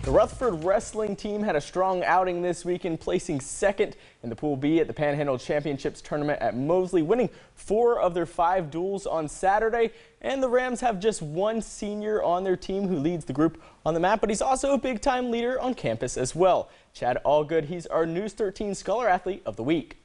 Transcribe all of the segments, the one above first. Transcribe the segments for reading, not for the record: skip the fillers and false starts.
The Rutherford wrestling team had a strong outing this weekend, placing second in the Pool B at the Panhandle Championships tournament at Mosley, winning 4 of their 5 duels on Saturday. And the Rams have just one senior on their team who leads the group on the mat, but he's also a big-time leader on campus as well. Chad Allgood, he's our News 13 Scholar Athlete of the Week.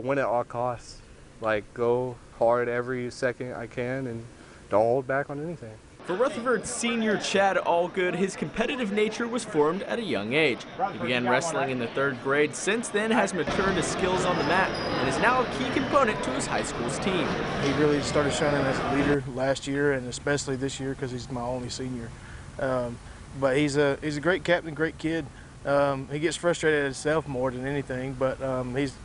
Win at all costs. Like, go hard every second I can and don't hold back on anything. For Rutherford senior Chad Allgood, his competitive nature was formed at a young age. He began wrestling in the 3rd grade, since then has matured his skills on the mat, and is now a key component to his high school's team. He really started shining as a leader last year, and especially this year because he's my only senior. But he's a great captain, great kid. He gets frustrated at himself more than anything, but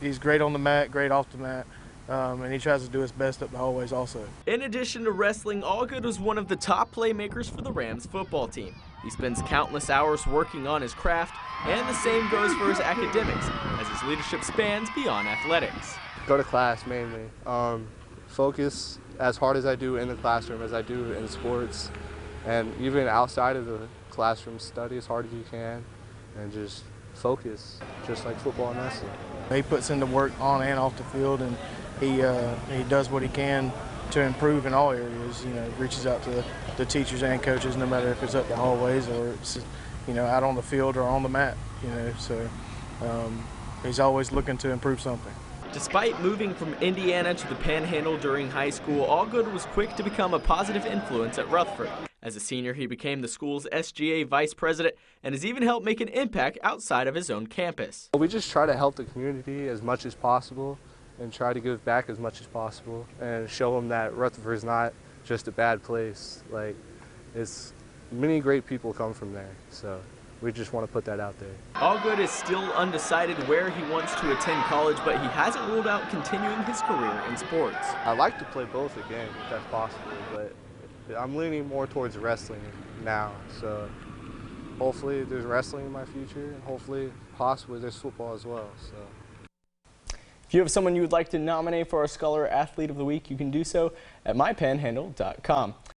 he's great on the mat, great off the mat. And he tries to do his best up the hallways also. In addition to wrestling, Allgood was one of the top playmakers for the Rams football team. He spends countless hours working on his craft, and the same goes for his academics, as his leadership spans beyond athletics. Go to class mainly. Focus as hard as I do in the classroom as I do in sports, and even outside of the classroom, study as hard as you can, and just focus, just like football and wrestling. He puts in the work on and off the field, and he does what he can to improve in all areas. You know, reaches out to the teachers and coaches, no matter if it's up the hallways or it's, you know, out on the field or on the mat. You know, so he's always looking to improve something. Despite moving from Indiana to the Panhandle during high school, Allgood was quick to become a positive influence at Rutherford. As a senior, he became the school's SGA vice president and has even helped make an impact outside of his own campus. We just try to help the community as much as possible and try to give back as much as possible and show them that Rutherford is not just a bad place. Like, many great people come from there, so we just want to put that out there. Allgood is still undecided where he wants to attend college, but he hasn't ruled out continuing his career in sports. I'd like to play both again, if that's possible, but I'm leaning more towards wrestling now, so hopefully there's wrestling in my future, and hopefully, possibly, there's football as well. So. If you have someone you would like to nominate for our Scholar Athlete of the Week, you can do so at mypanhandle.com.